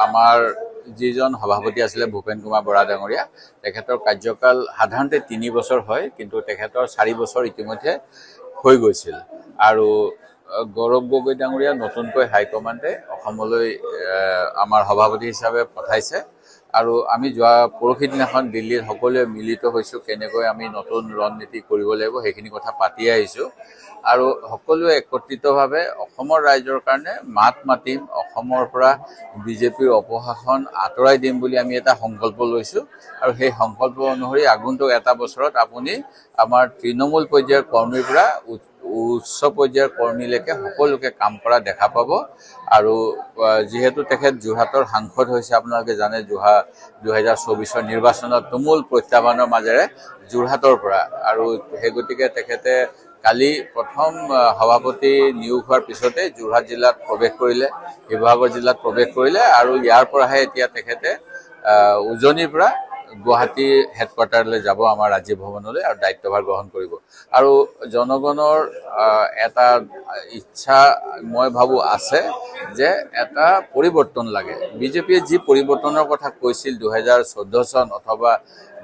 আমাৰ যিজন সভাপতি আছিলে ভূপেন কুমাৰ বৰা ডাঙৰীয়া তেখেতৰ কাৰ্যকাল সাধাৰণতে 3 বছৰ হয় কিন্তু তেখেতৰ 4 বছৰ ইতিমধ্যে হৈ গৈছিল আৰু গৌৰৱ গগৈ ডাঙৰীয়া নতুনকৈ হাইকমাণ্ডে অসমলৈ আমাৰ সভাপতি হিচাপে পঠাইছে আৰু আমি যোৱা পৰহি দিনাখন দিল্লীত সকলোৱে মিলিত হৈছো কেনেকৈ আমি নতুন ৰণনীতি কৰিব লাগিব সেইখিনি কথা পাতি আহিছো আৰু সকলোৱে একত্ৰিতভাৱে অসমৰ ৰাইজৰ কাৰণে মাত মাতিম অসমৰ পৰা বিজেপিৰ অপশাসন আঁতৰাই দিম বুলি আমি এটা সংকল্প লৈছো আৰু সেই সংকল্প অনুসৰি আগন্তুক এটা বছৰত আপুনি আমাৰ তৃণমূল পৰ্যায়ৰ কৰ্মীৰ পৰা উচ্চ পৰ্যায়ৰ কৰ্মীলৈকে সকলোকে কাম কৰা দেখা পাব আৰু যেহেতু তেখেত যোৰহাটৰ সাংসদ হৈছে আপোনালোকে জানে 2024 নিৰ্বাচনত তুমুল প্ৰত্যাহ্বানৰ মাজেৰে যোৰহাটৰ পৰা আৰু সেই গতিকে তেখেতে কালি প্ৰথম সভাপতি নিয়োগ হোৱাৰ পিছতে যোৰহাট জিলাত প্ৰৱেশ কৰিলে শিৱসাগৰ জিলাত প্ৰৱেশ কৰিলে আৰু ইয়াৰ পৰাহে এতিয়া তেখেতে উজনিৰ পৰা গুৱাহাটী হেডকোৱাৰ্টাৰলৈ যাব আমাৰ ৰাজ্য ভৱনলৈ আৰু দায়িত্বভাৰ গ্ৰহণ কৰিব আৰু জনগণৰ এটা ইচ্ছা মই ভাবো আছে যে এটা পৰিৱৰ্তন লাগে বিজেপিয়ে যি পৰিৱৰ্তনৰ কথা কৈছিল 2014 চন অথবা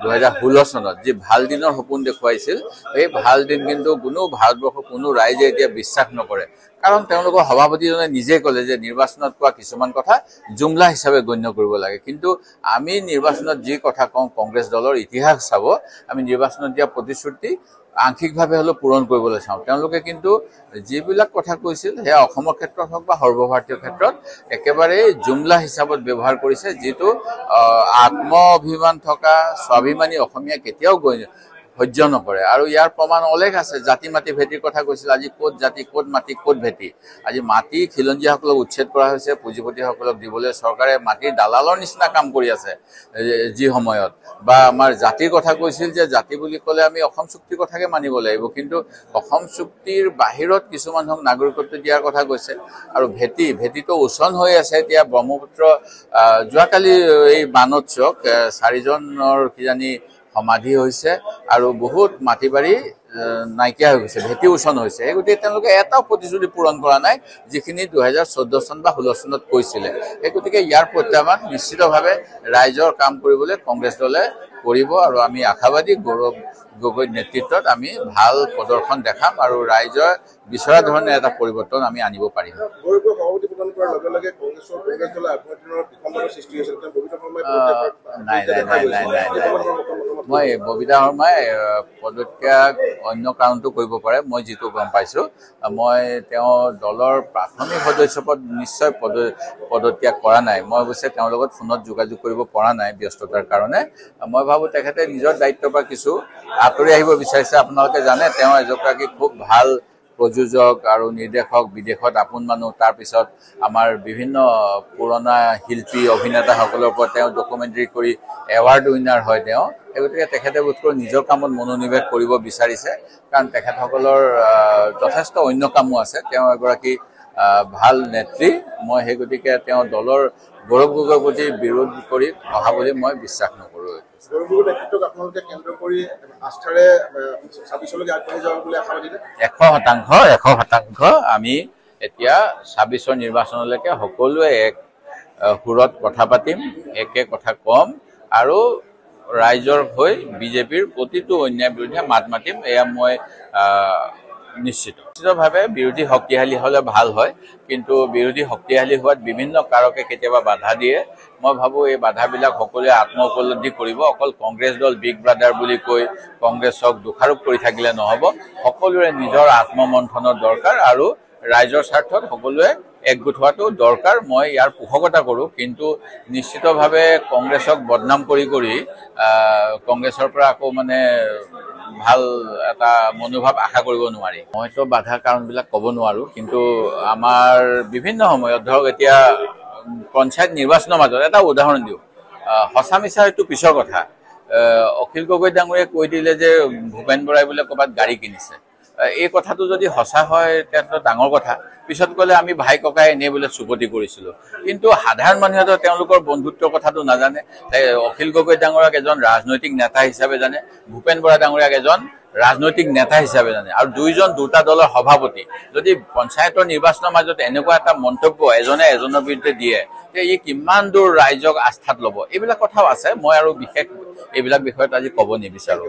2016 চনত যি ভাল দিনৰ সপোন দেখুৱাইছিল এই ভাল দিন কিন্তু কোনো ভাৰতবৰ্ষৰ কোনো ৰাইজে এতিয়া বিশ্বাস নকৰে কাৰণ তেওঁলোকৰ সভাপতিজনে নিজে ক'লে যে নিৰ্বাচনত কোৱা কিছুমান কথা জুমলা হিচাপে গণ্য কৰিব লাগে কিন্তু আমি নিৰ্বাচনত যি কথা কওঁ কংগ্ৰেছ দলৰ ইতিহাস চাব আমি নিৰ্বাচনত দিয়া প্ৰতিশ্ৰুতি আংশিকভাৱে হলেও পূৰণ কৰিবলৈ চাওঁ তেওঁলোকে কিন্তু যিবিলাক কথা কৈছিল সেয়া অসমৰ ক্ষেত্ৰত হওক বা সৰ্বভাৰতীয় ক্ষেত্ৰত একেবাৰে জুমলা হিচাপত ব্যৱহাৰ কৰিছে যিটো আত্ম অভিমান থকা স্বাভিমানী অসমীয়া কেতিয়াও সহ্য নকৰে আৰু ইয়াৰ প্ৰমাণ অলেখ আছে জাতি মাটি ভেটিৰ কথা কৈছিল আজি ক'ত জাতি ক'ত মাটি ক'ত ভেটি আজি মাটি খিলঞ্জীয়াসকলক উচ্ছেদ কৰা হৈছে পুঁজিপতিসকলক দিবলৈ চৰকাৰে মাটিৰ দালালৰ নিচিনা কাম কৰি আছে যি সময়ত বা আমাৰ জাতিৰ কথা কৈছিল যে জাতি বুলি ক'লে আমি অসম চুক্তিৰ কথাকে মানিব লাগিব কিন্তু অসম চুক্তিৰ বাহিৰত কিছু মানুহক নাগৰিকত্ব দিয়াৰ কথা কৈছে আৰু ভেটিটো উচন হৈ আছে এতিয়া ব্ৰহ্মপুত্ৰ যোৱাকালি এই বানচক 4জনৰ কিজানি সমাধি হৈছে আৰু বহুত মাটি বাৰী নাইকিয়া হৈ গৈছে ভেটি উচন হৈছে এই গতিকে তেওঁলোকে এটাও প্ৰতিশ্ৰুতি পূৰণ কৰা নাই যিখিনি 2014 চন বা 16 চনত কৈছিলে এই গতিকে ইয়াৰ প্ৰত্যাহ্বান নিশ্চিতভাৱে ৰাইজৰ কাম কৰিবলৈ কংগ্ৰেছ দলে কৰিব আৰু আমি আশাবাদী গৌৰৱ গগৈৰ নেতৃত্বত আমি ভাল প্ৰদৰ্শন দেখাম আৰু ৰাইজৰ বিচৰা ধৰণে এটা পৰিৱৰ্তন আমি আনিব পাৰিম মই ববিতা শৰ্মাই পদত্যাগ অন্য কাৰণটো কৰিব পাৰে মই যিটো গম পাইছো মই তেওঁ দলৰ প্ৰাথমিক সদস্য পদ নিশ্চয় পদত্যাগ কৰা নাই মই অৱশ্যে তেওঁৰ লগত ফোনত যোগাযোগ কৰিব পৰা নাই ব্যস্ততাৰ কাৰণে মই ভাবো তেখেতে নিজৰ দায়িত্বৰ পৰা কিছু আঁতৰি আহিব বিচাৰিছে আপোনালোকে জানে তেওঁ এজনগৰাকী খুব ভাল প্ৰযোজক আৰু নিৰ্দেশক বিদেশত আপোন মানুহ তাৰ পিছত আমাৰ বিভিন্ন পুৰণা শিল্পী অভিনেতাসকলৰ ওপৰত তেওঁ ডকুমেণ্টাৰী কৰি এৱাৰ্ড উইনাৰ হয় তেওঁ এই গতিকে তেখেতে বোধকৰো নিজৰ কামত মনোনিৱেশ কৰিব বিচাৰিছে কাৰণ তেখেতসকলৰ যথেষ্ট অন্য কামো আছে তেওঁ এগৰাকী ভাল নেত্ৰী মই সেই গতিকে তেওঁ দলৰ গৌৰৱ গগৈৰ প্ৰতি বিৰোধ কৰি অহা বুলি মই বিশ্বাস নকৰো আপোনালোকে কেন্দ্ৰ কৰি আস্থাৰে 26 আগবাঢ়ি যাব বুলি আশাবাদী 100% আমি এতিয়া 26 নিৰ্বাচনলৈকে সকলোৱে এক সুৰত কথা পাতিম একে কথা কম আৰু ৰাইজৰ হৈ বিজেপিৰ প্ৰতিটো অন্যায় বিৰুদ্ধে মাত মাতিম এয়া মই নিশ্চিতভাৱে বিৰোধী শক্তিশালী হলে ভাল হয় কিন্তু বিৰোধী শক্তিশালী হোৱাত বিভিন্ন কাৰকে কেতিয়াবা বাধা দিয়ে মই ভাবো এই বাধাবিলাক সকলোৱে আত্ম উপলব্ধি কৰিব অকল কংগ্ৰেছ দল বিগ ব্ৰাদাৰ বুলি কৈ কংগ্ৰেছক দোষাৰোপ কৰি থাকিলে নহব সকলোৰে নিজৰ আত্মমন্থনৰ দৰকাৰ আৰু ৰাইজৰ স্বাৰ্থত সকলোৱে একগোট হোৱাটো দৰকাৰ মই ইয়াৰ পোষকতা কৰোঁ কিন্তু নিশ্চিতভাৱে কংগ্ৰেছক বদনাম কৰি কংগ্ৰেছৰ পৰা আকৌ মানে ভাল এটা মনোভাৱ আশা কৰিব নোৱাৰি মইতো বাধা কাৰণবিলাক ক'ব নোৱাৰো কিন্তু আমাৰ বিভিন্ন সময়ত ধৰক এতিয়া পঞ্চায়ত নিৰ্বাচনৰ মাজত এটা উদাহৰণ দিওঁ সঁচা মিছা এইটো পিছৰ কথা অখিল গগৈ ডাঙৰীয়াই কৈ দিলে যে ভূপেন বৰাই বোলে ক'ৰবাত গাড়ী কিনিছে এই কথাটো যদি সঁচা হয় তেতিয়াতো ডাঙৰ কথা পিছত ক'লে আমি ভাই ককাই এনে বোলে চুপতি কৰিছিলো কিন্তু সাধাৰণ মানুহেতো তেওঁলোকৰ বন্ধুত্বৰ কথাটো নাজানে অখিল গগৈ ডাঙৰীয়াক এজন ৰাজনৈতিক নেতা হিচাপে জানে ভূপেন বৰা ডাঙৰীয়াক এজন ৰাজনৈতিক নেতা হিচাপে জানে আৰু দুইজন দুটা দলৰ সভাপতি যদি পঞ্চায়তৰ নিৰ্বাচনৰ মাজত এনেকুৱা এটা মন্তব্য এজনে এজনৰ বিৰুদ্ধে দিয়ে তে ই কিমান দূৰ ৰাইজক আস্থাত ল'ব এইবিলাক কথাও আছে মই আৰু বিশেষ এইবিলাক বিষয়ত আজি ক'ব নিবিচাৰো